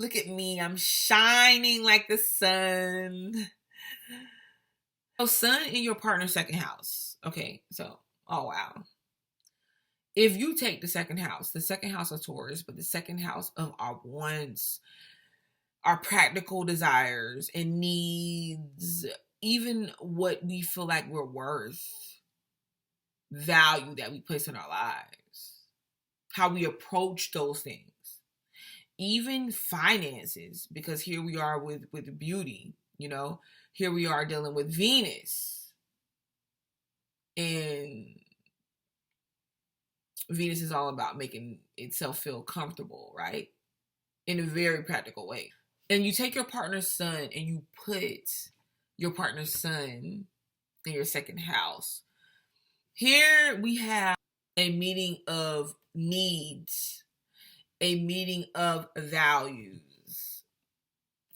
Look at me. I'm shining like the sun. So sun in your partner's second house. Okay, so, oh wow. If you take the second house of Taurus, but the second house of our wants, our practical desires and needs, even what we feel like we're worth, value that we place in our lives, how we approach those things, even finances, because here we are with beauty, you know, here we are dealing with Venus, and Venus is all about making itself feel comfortable, right? In a very practical way. And you take your partner's sun and you put your partner's sun in your second house. Here we have a meeting of needs, a meeting of values,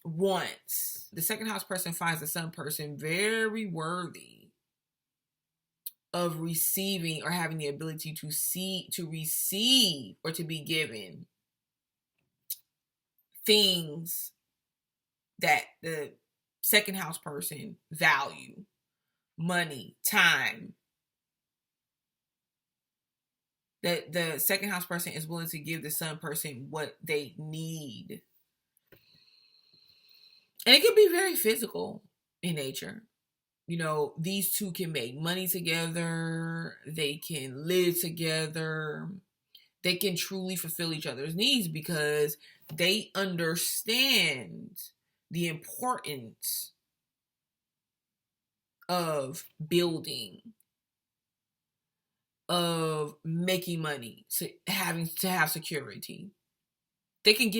wants. The second house person finds the sun person very worthy of receiving or having the ability to receive or to be given things that the second house person value: money, time. That the second house person is willing to give the sun person what they need. And it can be very physical in nature. You know, these two can make money together. They can live together. They can truly fulfill each other's needs because they understand the importance of building, of making money, having to have security. They can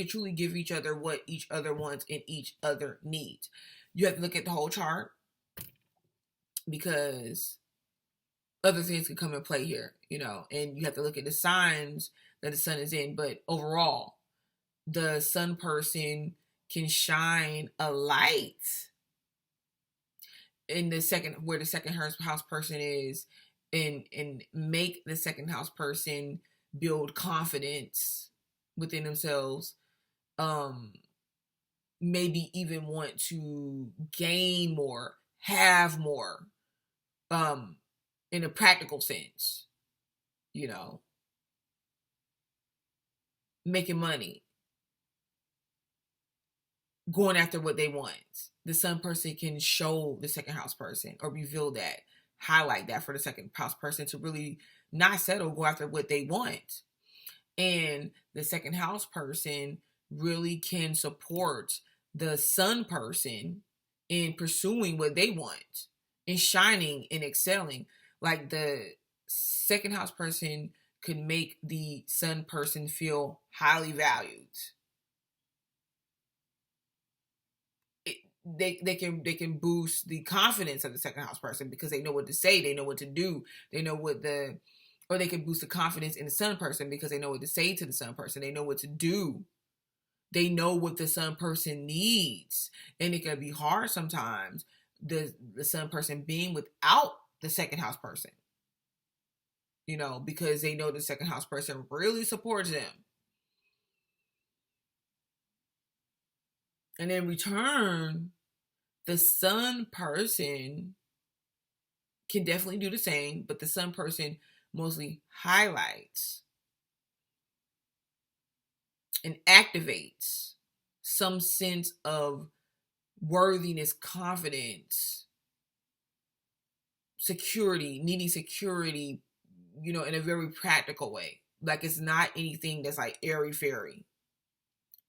truly give each other what each other wants and each other needs. You have to look at the whole chart because other things can come and play here, you know, and you have to look at the signs that the sun is in. But overall, the sun person can shine a light in the second, where the second house person is, and make the second house person build confidence within themselves, maybe even want to gain more, have more, in a practical sense, you know, making money, going after what they want. The sun person can show the second house person or reveal that, highlight that for the second house person to really not settle, go after what they want. And the second house person really can support the sun person in pursuing what they want and shining and excelling. Like the second house person could make the sun person feel highly valued. They can boost the confidence of the second house person because they know what to say, they know what to do, they know what or they can boost the confidence in the sun person because they know what to say to the sun person, they know what to do, they know what the sun person needs. And it can be hard sometimes, the sun person being without the second house person, you know, because they know the second house person really supports them. And in return, the sun person can definitely do the same, but the sun person mostly highlights and activates some sense of worthiness, confidence, security, needing security, you know, in a very practical way. Like, it's not anything that's like airy-fairy.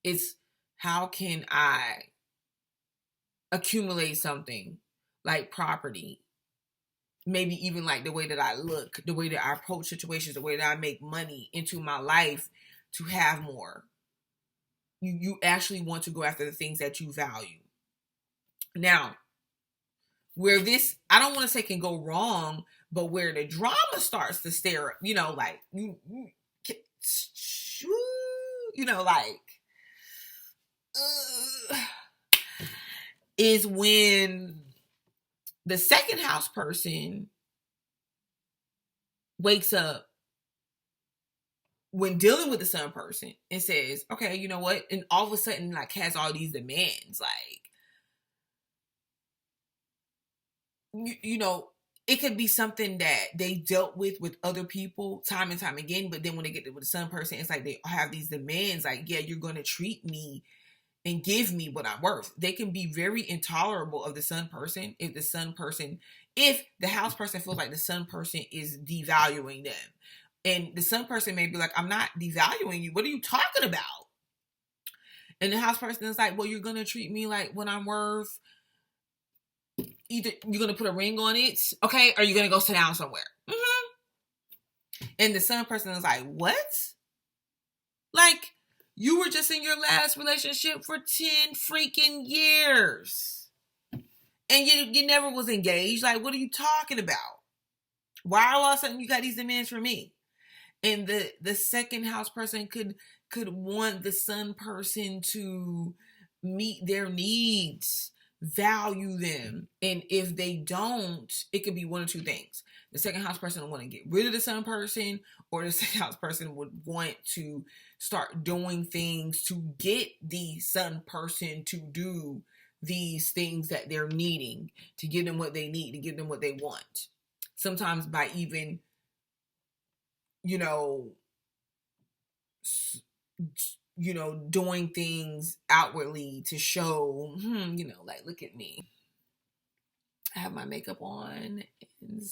It's, how can I accumulate something like property, maybe even like the way that I look, the way that I approach situations, the way that I make money into my life to have more. You actually want to go after the things that you value. Now, where this, I don't want to say can go wrong, but where the drama starts to stare, you know, like, you know, like, is when the second house person wakes up when dealing with the sun person, it says, okay, you know what? And all of a sudden, like, has all these demands. Like, you know, it could be something that they dealt with other people time and time again. But then when they get with the sun person, it's like they have these demands. Like, yeah, you're going to treat me and give me what I'm worth. They can be very intolerable of the sun person if the house person feels like the sun person is devaluing them. And the sun person may be like, I'm not devaluing you. What are you talking about? And the house person is like, well, you're going to treat me like what I'm worth. Either you're going to put a ring on it, okay, or you're going to go sit down somewhere. And the sun person is like, what? Like, you were just in your last relationship for 10 freaking years. And you never was engaged. Like, what are you talking about? Why all of a sudden you got these demands from me? And the second house person could want the sun person to meet their needs, value them. And if they don't, it could be one or two things. The second house person will want to get rid of the sun person, or the second house person would want to start doing things to get the sun person to do these things that they're needing, to give them what they need, to give them what they want. Sometimes by even, doing things outwardly to show, like, look at me. I have my makeup on, and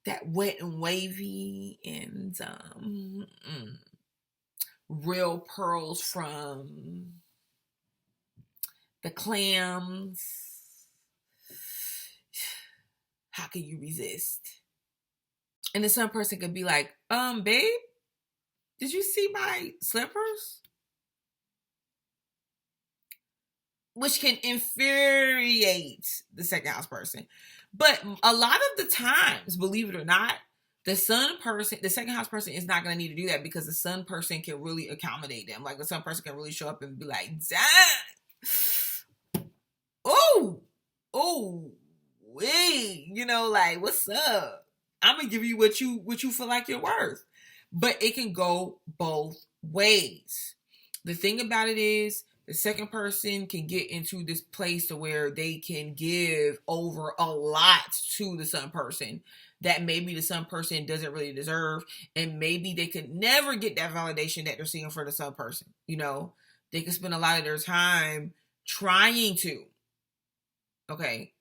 that wet and wavy, and real pearls from the clams. How can you resist? And then some person could be like, babe, did you see my slippers? Which can infuriate the second house person. But a lot of the times, believe it or not, the second house person is not going to need to do that, because the sun person can really accommodate them. Like, the sun person can really show up and be like, dang, oh, wait, like, what's up? I'm going to give you what you feel like you're worth. But it can go both ways. The thing about it is, the second person can get into this place to where they can give over a lot to the sun person that maybe the sun person doesn't really deserve. And maybe they could never get that validation that they're seeking for the sun person. They can spend a lot of their time trying to. Okay.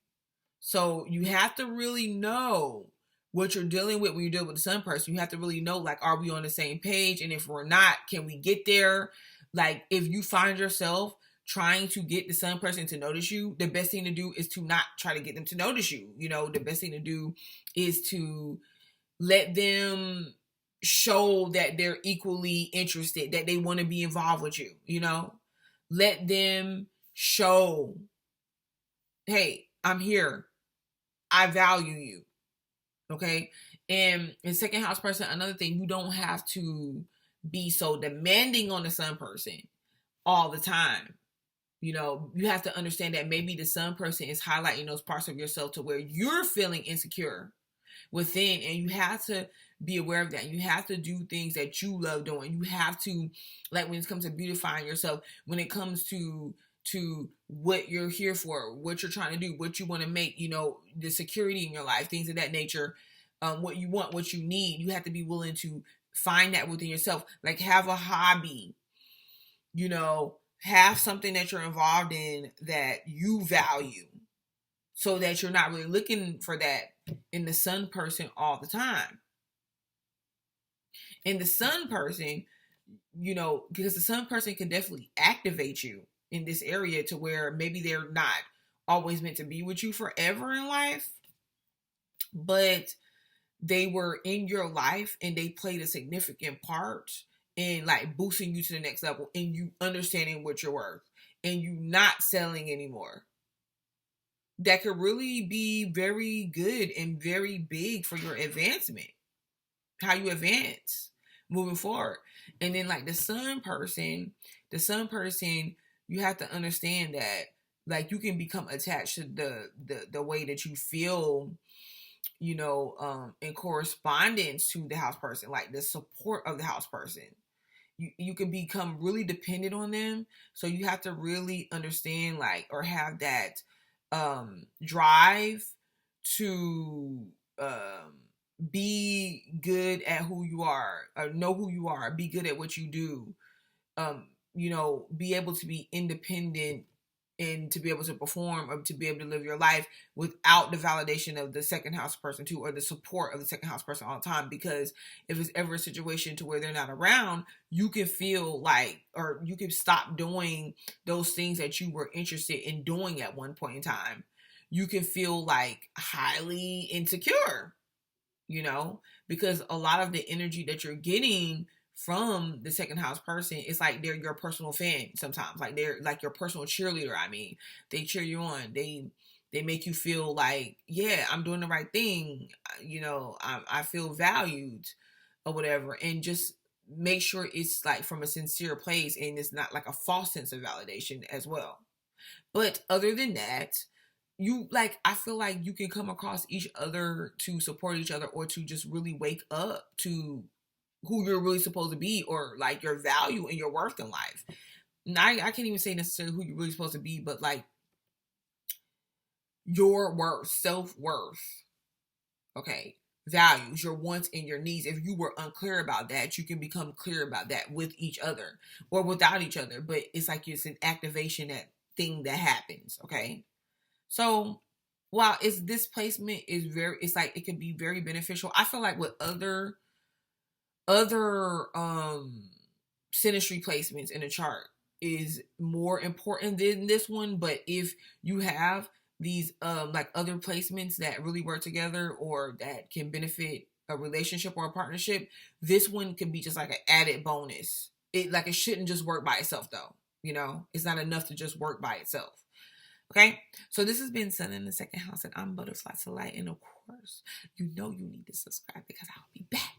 So you have to really know what you're dealing with when you deal with the sun person. You have to really know, like, are we on the same page? And if we're not, can we get there? Like, if you find yourself trying to get the sun person to notice you, the best thing to do is to not try to get them to notice you. The best thing to do is to let them show that they're equally interested, that they want to be involved with you. Let them show, hey, I'm here. I value you. Okay. And in second house person, another thing, you don't have to be so demanding on the sun person all the time. You have to understand that maybe the sun person is highlighting those parts of yourself to where you're feeling insecure within, and you have to be aware of that. You have to do things that you love doing. You have to, like, when it comes to beautifying yourself, when it comes to what you're here for, what you're trying to do, what you want to make, the security in your life, things of that nature, what you want, what you need, you have to be willing to find that within yourself. Like, have a hobby, have something that you're involved in that you value, so that you're not really looking for that in the sun person all the time. And the sun person, because the sun person can definitely activate you in this area to where maybe they're not always meant to be with you forever in life, but they were in your life and they played a significant part in, like, boosting you to the next level, and you understanding what you're worth, and you not selling anymore. That could really be very good and very big for your advancement, how you advance moving forward. And then, like, the sun person, you have to understand that, like, you can become attached to the way that you feel in correspondence to the house person, like the support of the house person. You can become really dependent on them. So you have to really understand, like, or have that drive to be good at who you are, or know who you are, be good at what you do, be able to be independent and to be able to perform or to be able to live your life without the validation of the second house person too, or the support of the second house person all the time. Because if it's ever a situation to where they're not around, you can feel like, or you can stop doing those things that you were interested in doing at one point in time. You can feel like highly insecure, because a lot of the energy that you're getting from the second house person, it's like they're your personal fan sometimes. Like they're like your personal cheerleader. I mean, they cheer you on. They make you feel like, yeah, I'm doing the right thing. I feel valued or whatever. And just make sure it's like from a sincere place and it's not like a false sense of validation as well. But other than that, I feel like you can come across each other to support each other, or to just really wake up to who you're really supposed to be, or like your value and your worth in life. And I can't even say necessarily who you're really supposed to be, but like your worth, self-worth, okay, values, your wants and your needs. If you were unclear about that, you can become clear about that with each other or without each other. But it's like it's an activation, that thing that happens, okay? So while this placement is it's like it can be very beneficial, I feel like with other synastry placements in a chart is more important than this one. But if you have these like other placements that really work together, or that can benefit a relationship or a partnership, this one can be just like an added bonus. It shouldn't just work by itself though. It's not enough to just work by itself. Okay, so this has been Sun in the Second House, and I'm Butterfly to Light. And of course, you need to subscribe, because I'll be back.